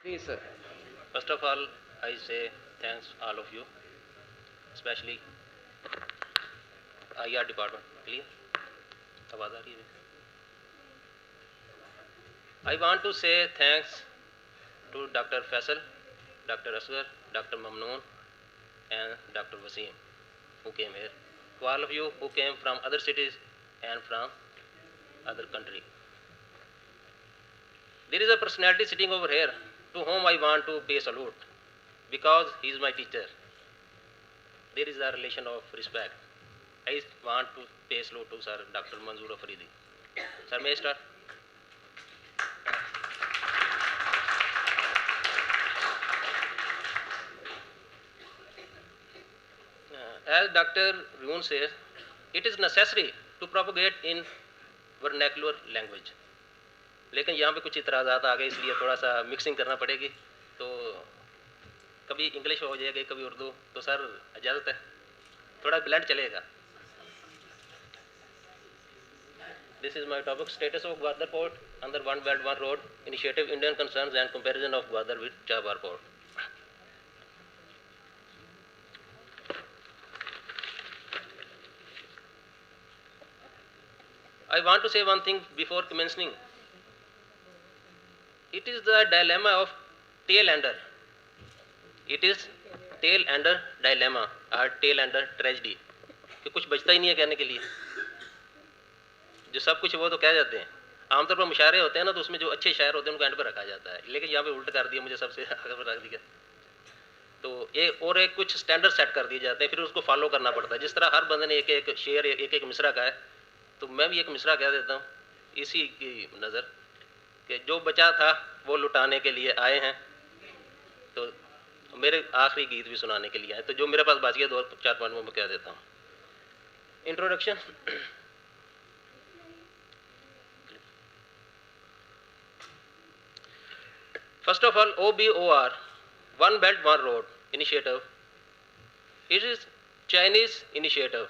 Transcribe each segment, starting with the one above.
Please, sir. First of all, I say thanks all of you, especially IR department. Clear? आवाज आ रही है? I want to say thanks to Dr. Faisal, Dr. Asghar, Dr. Mamnoon, and Dr. Wasim who came here. To all of you who came from other cities and from other country. There is a personality sitting over here to whom I want to pay salute because he is my teacher. There is a relation of respect. I want to pay salute to Sir Dr. Manzoor Afridi. Sir, may I start? As Dr. Rune says, it is necessary to propagate in vernacular language. लेकिन यहाँ पे कुछ इतराज़ात आ गए इसलिए थोड़ा सा mixing करना पड़ेगी तो कभी इंग्लिश हो जाएगी कभी उर्दू तो सर इजाज़त है थोड़ा ब्लेंड चलेगा This is my topic status of Gwadar Port under One Belt One Road initiative Indian concerns and comparison of Gwadar with Chabahar Port. I want to say one thing before commencing. It is the dilemma of tail ender. It is tail ender dilemma or tail ender tragedy. कि कुछ बचता ही नहीं है कहने के लिए जो सब कुछ वो तो कह जाते हैं आमतौर पर मुशायरे होते हैं ना तो उसमें जो अच्छे शायर होते हैं उनको एंड पर रखा जाता है लेकिन यहाँ पे उल्ट कर दिया मुझे सबसे आगे पर रख दिया तो एक कुछ स्टैंडर्ड सेट कर दिए जाते हैं फिर उसको फॉलो करना पड़ता है जिस तरह हर बंदे ने एक एक शेर एक एक मिसरा का है तो मैं भी एक मिसरा कह देता हूँ इसी की नज़र कि जो बचा था वो लुटाने के लिए आए हैं तो मेरे आखिरी गीत भी सुनाने के लिए आए तो जो मेरे पास बच गया 2-4 पॉइंट में मैं कह देता हूँ introduction First of all, OBOR, One Belt One Road initiative, it is Chinese initiative,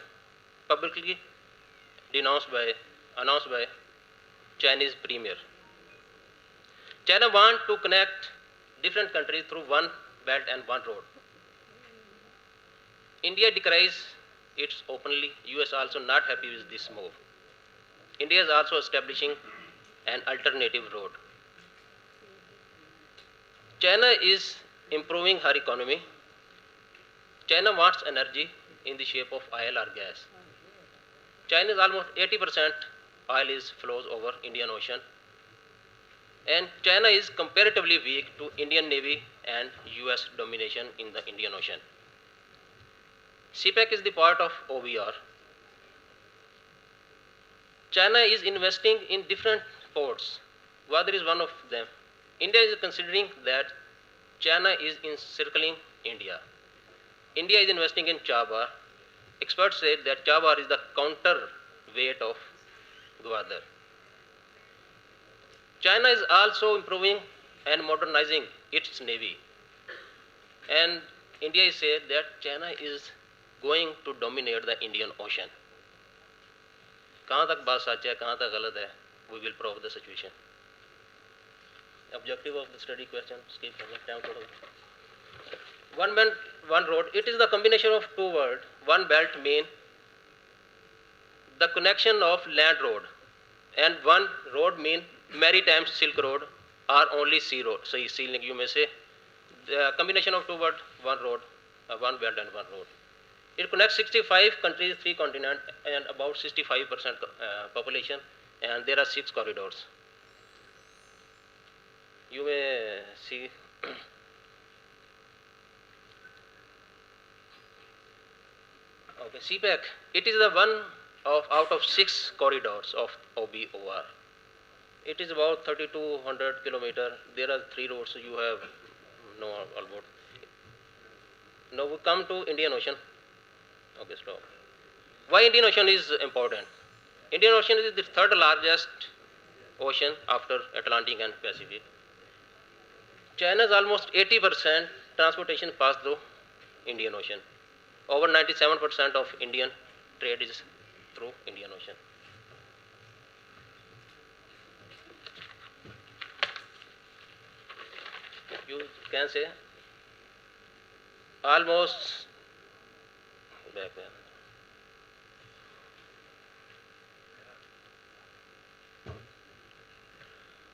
publicly announced by Chinese premier. China want to connect different countries through one belt and one road. India decries it openly. US also not happy with this move. India is also establishing an alternative road. China is improving her economy. China wants energy in the shape of oil or gas. China is almost 80% oil is flows over Indian Ocean. And China is comparatively weak to Indian Navy and US domination in the Indian Ocean. CPEC is the part of OBR. China is investing in different ports. Gwadar is one of them. India is considering that China is encircling India. India is investing in Chabahar. Experts say that Chabahar is the counterweight of Gwadar. China is also improving and modernizing its navy. And India is said that China is going to dominate the Indian Ocean. कहाँ तक बात सच है कहाँ तक गलत है we will prove the situation. Objective of the study question skip time total. One belt one road it is the combination of two words one belt mean the connection of land road and one road mean maritime silk road or only sea road so sea link you may say the combination of two words one road one belt and one road it connects 65 countries 3 continents and about 65% population and there are 6 corridors. You may see okay CPEC it is the one of out of 6 corridors of OBOR. It is about 3200 kilometer. There are 3 roads you have know about. Now we come to Indian Ocean. Okay, stop. Why Indian Ocean is important? Indian Ocean is the third largest ocean after Atlantic and Pacific. China's almost 80% transportation pass through Indian Ocean. Over 97% of Indian trade is through Indian Ocean. can say almost back then.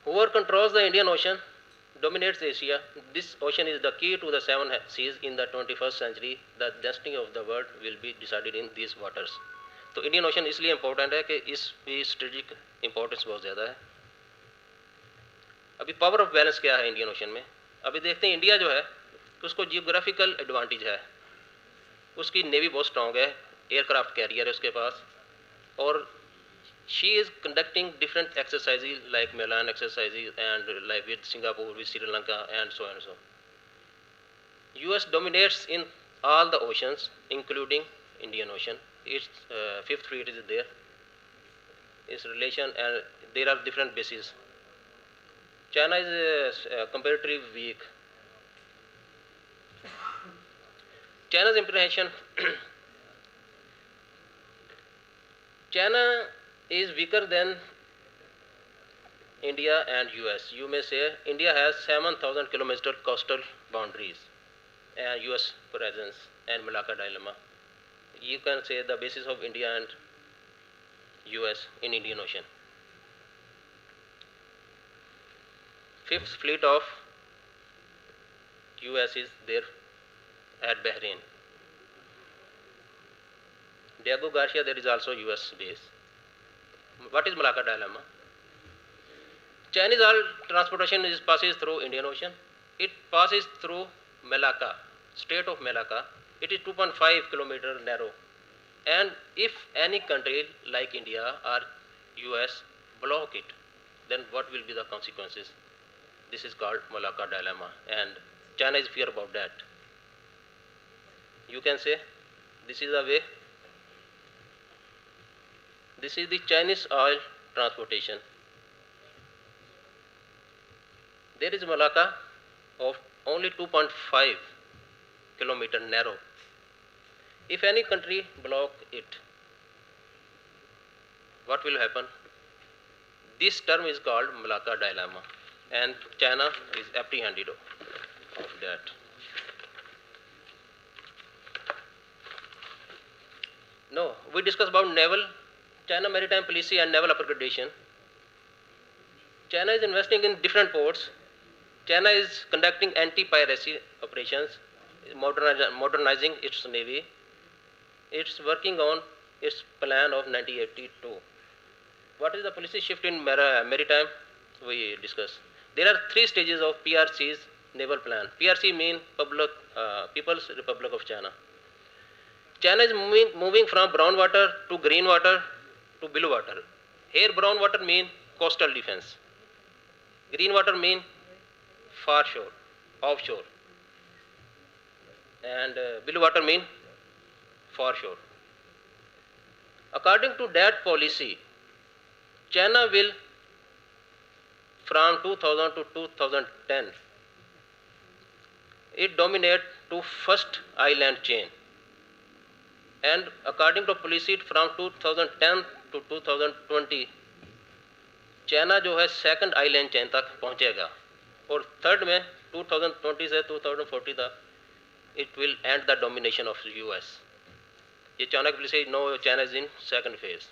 Whoever controls the Indian Ocean dominates Asia. This ocean is the key to the seven seas in the 21st century. The destiny of the world will be decided in these waters. तो Indian ocean इसलिए important है कि इसकी strategic importance बहुत ज़्यादा है. अभी power of balance क्या है इंडियन ओशन में? अभी देखते हैं इंडिया जो है तो उसको जियोग्राफिकल एडवांटेज है, उसकी नेवी बहुत स्ट्रांग है, एयरक्राफ्ट कैरियर है उसके पास, और she is conducting different exercises like Milan exercises and like with Singapore, with Sri Lanka and so and so. US dominates in all the oceans including Indian Ocean. Its fifth fleet is there. Its relation and there are different bases. China is comparatively weak. China's impregnation China is weaker than India and US. You may say India has 7,000 kilometer coastal boundaries and US presence and Malacca dilemma. You can say the basis of India and US in Indian Ocean. Fifth fleet of US is there at Bahrain. Diego Garcia, there is also US base. What is Malacca dilemma? Chinese all transportation passes through Indian Ocean. It passes through Malacca, state of Malacca. It is 2.5 kilometer narrow. And if any country like India or US block it, then what will be the consequences? This is called Malacca dilemma, and China is fear about that. You can say this is a way. This is the Chinese oil transportation. There is Malacca of only 2.5 kilometer narrow. If any country block it, what will happen? This term is called Malacca dilemma, and China is apprehended of that. No, we discuss about naval, China maritime policy and naval upgradation. China is investing in different ports. China is conducting anti-piracy operations, modernizing its navy. It's working on its plan of 1982. What is the policy shift in maritime? We discuss. There are three stages of PRC's naval plan. PRC means People's Republic of China. China is moving from brown water to green water to blue water. Here brown water means coastal defense. Green water means far shore, offshore. And blue water means far shore. According to that policy, China will from 2000 to 2010, it dominate to first island chain. And according to policy from 2010 to 2020, China जो है second island chain तक पहुंचेगा, और third में 2020 से 2040 तक it will end the domination of US. ये China की policy, no China is in second phase.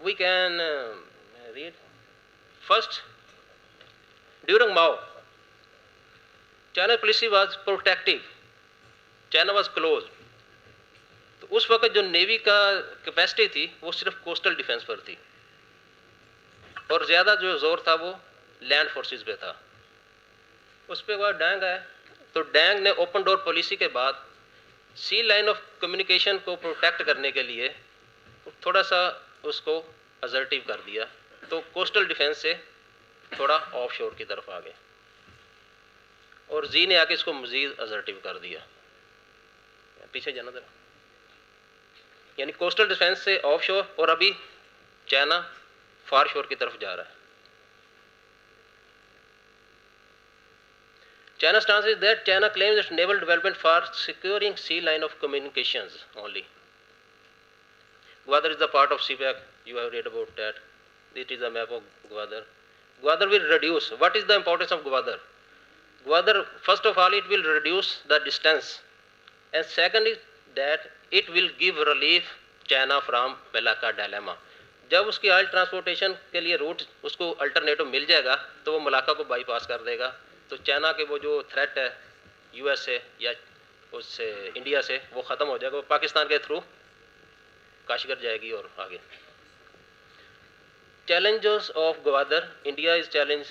We can read. First, during Mao, China's policy was protective. China was closed. तो उस वक्त जो नेवी का कैपेसिटी थी वो सिर्फ कोस्टल डिफेंस पर थी, और ज़्यादा जो जोर था वो लैंड फोर्सेस पे था. उस पर वह डैंग है, तो डैंग ने ओपन डोर पॉलिसी के बाद सी लाइन ऑफ कम्युनिकेशन को प्रोटेक्ट करने के लिए थोड़ा सा उसको असर्टिव कर दिया, तो कोस्टल डिफेंस से थोड़ा ऑफ शोर की तरफ आ गए, और जी ने आके इसको मजीद असर्टिव कर दिया. पीछे जाना जरा, यानी कोस्टल डिफेंस से ऑफ शोर, और अभी चाइना फार शोर की तरफ जा रहा है. China's stance is that China claims its naval development for securing sea line of communications only. Gwadar is the part of CPEC. You have read about that. It is a map of Gwadar. Gwadar will reduce. What is the importance of Gwadar? Gwadar, first of all, it will reduce the distance, and second is that it will give relief China from Malacca dilemma. जब उसकी oil transportation के लिए root उसको alternative मिल जाएगा तो वो Malacca को bypass कर देगा, तो चाइना के वो जो थ्रेट है यूएस से या उससे इंडिया से वो ख़त्म हो जाएगा, वो पाकिस्तान के थ्रू काशगर जाएगी और आगे. Challenges of Gwadar, India is challenge,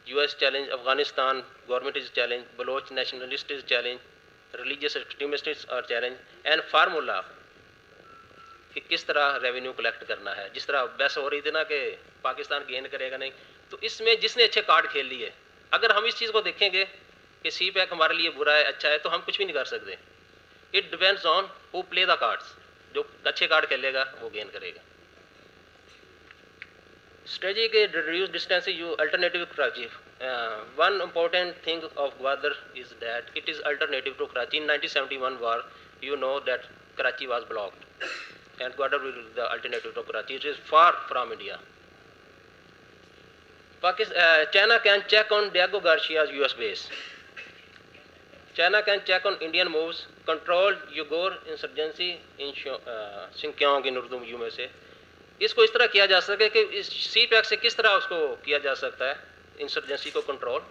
US challenge, Afghanistan government is challenge, Baloch nationalist is challenge, religious extremists are challenge, and formula कि किस तरह रेवेन्यू कलेक्ट करना है. जिस तरह बहस हो रही थी ना कि पाकिस्तान गेन करेगा नहीं, तो इसमें जिसने अच्छे कार्ड खेल लिए, अगर हम इस चीज़ को देखेंगे कि सी पैक हमारे लिए बुरा है अच्छा है, तो हम कुछ भी नहीं कर सकते. It depends on who play the cards. जो अच्छे कार्ड खेलेगा वो गेन करेगा. Strategy के reduce distance you alternative to Karachi. One important thing of Gwadar is that it is alternative to Karachi. In 1971 war, you know that Karachi was blocked, and Gwadar will be the alternative to Karachi. It is far from India. China can check on Diego Garcia's US base. China can check on Indian moves, control Uyghur insurgency in Xinjiang in Urdu में से. इसको इस तरह किया जा सके कि इस सी पैक से किस तरह उसको किया जा सकता है इंसर्जेंसी को कंट्रोल.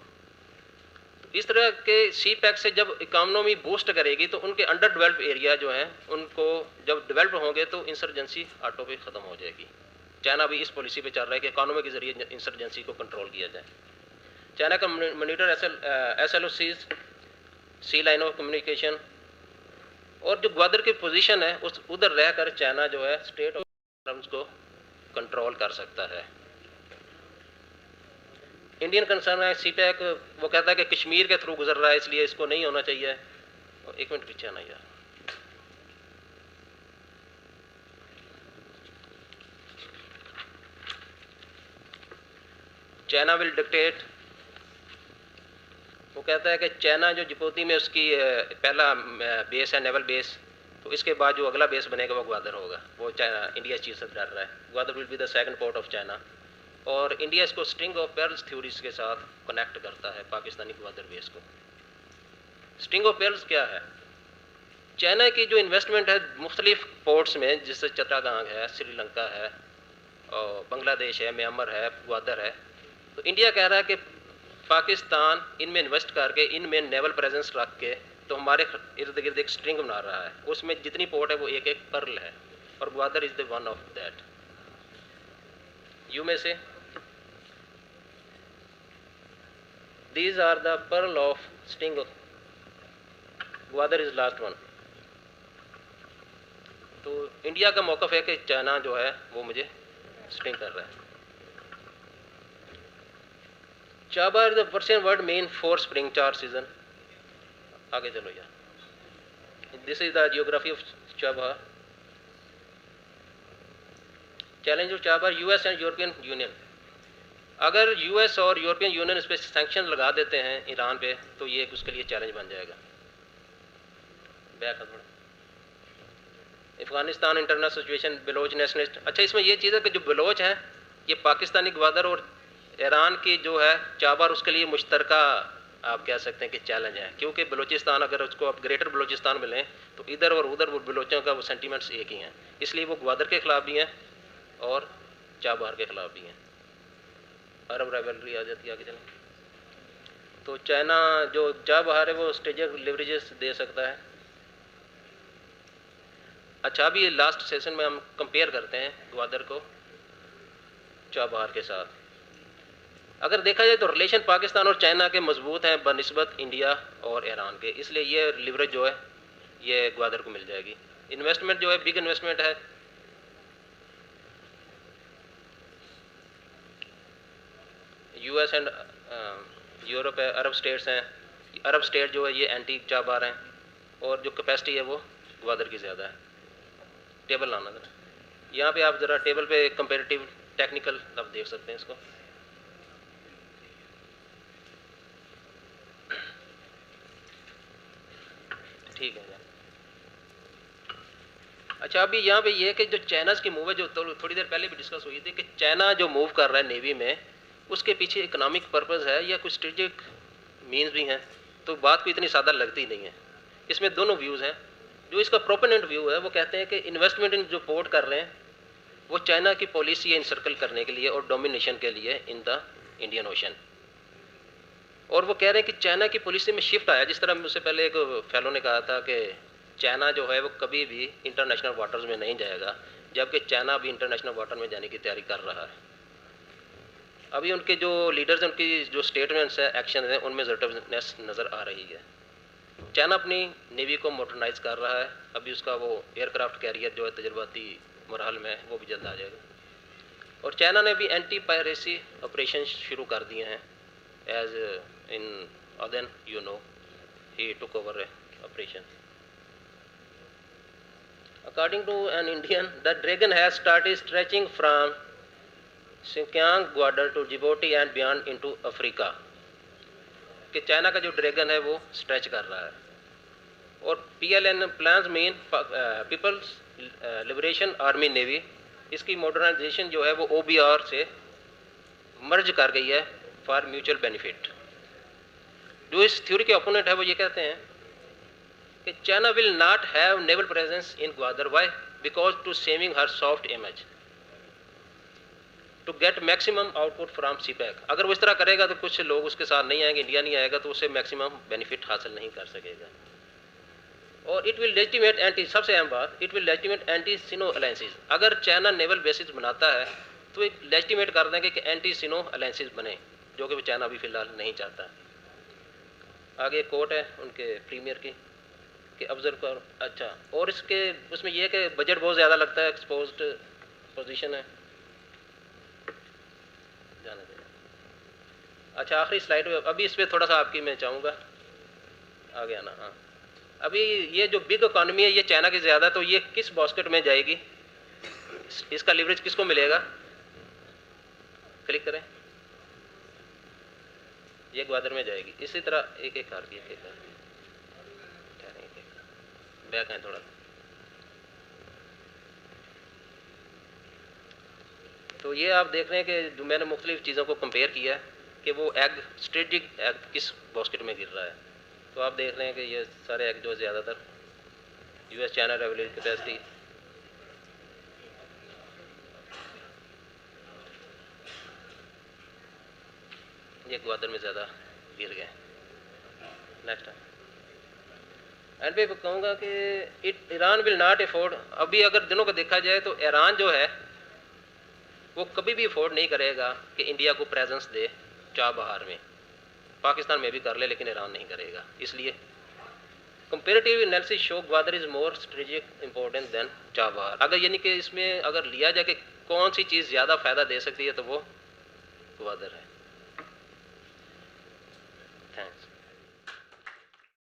इस तरह के सी पैक से जब इकोनॉमी बूस्ट करेगी तो उनके अंडर डेवलप एरिया जो हैं उनको जब डेवलप होंगे तो इंसर्जेंसी ऑटो पे ख़त्म हो जाएगी. चाइना भी इस पॉलिसी पे चल रहा है कि इकोनॉमी के ज़रिए इंसर्जेंसी को कंट्रोल किया जाए. चाइना का monitor SLOCs, sea line of communication, और जो ग्वादर की पोजीशन है उस उधर रहकर चाइना जो है स्टेट ऑफ को कंट्रोल कर सकता है. इंडियन कंसर्न है सी पैक, वो कहता है कि कश्मीर के थ्रू गुजर रहा है इसलिए इसको नहीं होना चाहिए. और एक मिनट पीछे आना यार. चाइना विल डिक्टेट, वो कहता है कि चाइना जो जिबूती में उसकी पहला बेस है नेवल बेस, तो इसके बाद जो अगला बेस बनेगा वो ग्वादर होगा. वो चाइना इंडिया चीज़ से डर रहा है. Gwadar will be the second port of China, और इंडिया इसको स्ट्रिंग ऑफ पेर्ल्स थ्योरीज के साथ कनेक्ट करता है पाकिस्तानी ग्वादर बेस को. स्ट्रिंग ऑफ पेर्ल्स क्या है? चाइना की जो इन्वेस्टमेंट है मुख्तलिफ पोर्ट्स में, जैसे चट्टागांग है, श्रीलंका है, और बांग्लादेश है, म्यांमार है, ग्वादर है, तो इंडिया कह रहा है कि पाकिस्तान इनमें इन्वेस्ट करके इनमें नेवल प्रेजेंस रख के तो हमारे इर्द गिर्द एक स्ट्रिंग बना रहा है, उसमें जितनी पोर्ट है वो एक एक पर्ल है, और Gwadar is the one of that. You में से these are the pearl of string, Gwadar is last one. तो इंडिया का मौकफ है कि चाइना जो है वो मुझे स्ट्रिंग कर रहा है. Chabahar the Persian word mean for spring चार सीजन. आगे चलो यार. This is the geography of Chabahar. Challenge of Chabahar, US and European union. अगर यूएस और यूरोपियन यूनियन इस पर सैंक्शन लगा देते हैं ईरान पे तो ये उसके लिए चैलेंज बन जाएगा. बैक थोड़ा. Afghanistan internal situation, Baloch nationalist. अच्छा, इसमें ये चीज़ है कि जो बलोच हैं ये पाकिस्तानी ग्वादर और ईरान की जो है चाबार उसके लिए मुश्तरका आप कह सकते हैं कि चैलेंज है, क्योंकि बलूचिस्तान अगर उसको आप ग्रेटर बलूचिस्तान मिलें तो इधर और उधर वो बलोचों का वो सेंटीमेंट्स एक ही हैं, इसलिए वो ग्वादर के ख़िलाफ़ भी हैं और चाबार के ख़िलाफ़ भी हैं. अरब राइवलरी आ जाती है. आगे चलें तो चाइना जो चाबार है वो स्ट्रेटेजिक लिवरेजेस दे सकता है. अच्छा, अभी लास्ट सेशन में हम कंपेयर करते हैं ग्वादर को चाबार के साथ. अगर देखा जाए तो रिलेशन पाकिस्तान और चाइना के मजबूत हैं बनिस्बत इंडिया और ईरान के, इसलिए ये लिवरेज जो है ये ग्वादर को मिल जाएगी. इन्वेस्टमेंट जो है बिग इन्वेस्टमेंट है. यूएस एंड यूरोप है, अरब स्टेट्स हैं. अरब स्टेट जो है ये एंटी चाबार हैं, और जो कैपेसिटी है वो ग्वादर की ज़्यादा है. टेबल लाना ज़रा. यहाँ पे आप ज़रा टेबल पे कंपेरेटिव टेक्निकल आप देख सकते हैं इसको. ठीक है यार. अच्छा, अभी यहाँ पे ये कि जो चाइना की मूव है जो थोड़ी देर पहले भी डिस्कस हुई थी कि चाइना जो मूव कर रहा है नेवी में, उसके पीछे इकोनॉमिक पर्पज़ है या कुछ स्ट्रेटेजिक मीन्स भी हैं, तो बात को इतनी सादा लगती नहीं है। इसमें दोनों व्यूज़ हैं। जो इसका प्रोपोनेंट व्यू है वो कहते हैं कि इन्वेस्टमेंट इन जो पोर्ट कर रहे हैं वो चाइना की पॉलिसी है इंसर्कल करने के लिए और डोमिनेशन के लिए इन द इंडियन ओशन। और वो कह रहे हैं कि चाइना की पॉलिसी में शिफ्ट आया, जिस तरह मुझसे पहले एक फेलो ने कहा था कि चाइना जो है वो कभी भी इंटरनेशनल वाटर्स में नहीं जाएगा, जबकि चाइना भी इंटरनेशनल वाटर में जाने की तैयारी कर रहा है। अभी उनके जो लीडर्स हैं, उनकी जो स्टेटमेंट्स है, एक्शन है, उनमें असर्टिवनेस नज़र आ रही है। चाइना अपनी नेवी को मॉडर्नाइज कर रहा है। अभी उसका वो एयरक्राफ्ट कैरियर जो है तजर्बाती मरहल में है, वो भी जल्द आ जाएगा। और चाइना ने भी एंटी पायरेसी ऑपरेशन शुरू कर दिए हैं। एज इन अदन you know he took over operation. According to an Indian, the dragon has started stretching from Xinjiang border to Djibouti and beyond into Africa. कि चाइना का जो ड्रैगन है वो स्ट्रेच कर रहा है। और PLN plans mean people's liberation army navy, इसकी मॉडर्नाइजेशन जो है वो OBR से मर्ज कर गई है फॉर म्यूचुअल बेनिफिट। जो इस थ्योरी के ओपोनेंट है वो ये कहते हैं कि China will not have naval presence in Gwadar. Why? Because to saving her soft image to get maximum output from CPEC. अगर वो इस तरह करेगा तो कुछ लोग उसके साथ नहीं आएंगे, इंडिया नहीं आएगा, तो उससे मैक्सिमम बेनिफिट हासिल नहीं कर सकेगा। और इट विल लेजिटिमेट एंटी, सबसे अहम बात, it will legitimate anti synonym alliances. अगर चाइना नेवल बेसिस बनाता है तो एक लेजिटिमेट कर देंगे कि एंटी सिनो अलायंसेज बने, जो कि चाइना भी फिलहाल नहीं चाहता। आगे कोर्ट है उनके प्रीमियर की कि ऑब्जर्व करो। अच्छा, और इसके उसमें यह है कि बजट बहुत ज़्यादा लगता है, एक्सपोज्ड पोजीशन है, जाने दें। अच्छा, आखिरी स्लाइड में अभी इस पर थोड़ा सा आपकी मैं चाहूँगा आगे आना। हाँ, अभी ये जो बिग इकॉनमी है ये चाइना की ज़्यादा, तो ये किस बास्केट में जाएगी, इसका लीवरेज किसको मिलेगा? क्लिक करें, ये ग्वादर में जाएगी। इसी तरह एक एक हार बैक है थोड़ा। तो ये आप देख रहे हैं कि जो मैंने मुख्तलिफ चीज़ों को कंपेयर किया है कि वो एग, स्ट्रेटेजिक एग किस बास्केट में गिर रहा है। तो आप देख रहे हैं कि ये सारे एग जो ज़्यादातर US चाइना रेवल्यूशन कैपेसिटी, ये ग्वादर में ज़्यादा गिर गए। नेक्स्ट एंड पे कहूँगा कि ईरान विल नॉट अफोर्ड। अभी अगर दिनों को देखा जाए तो ईरान जो है वो कभी भी अफोर्ड नहीं करेगा कि इंडिया को प्रेजेंस दे चाबहार में। पाकिस्तान में भी कर ले लेकिन ईरान नहीं करेगा। इसलिए comparative analysis show Gwadar is more strategic important than Chabahar. अगर यानी कि इसमें अगर लिया जाए कि कौन सी चीज़ ज़्यादा फ़ायदा दे सकती है तो वो ग्वादर है। थैंक्स।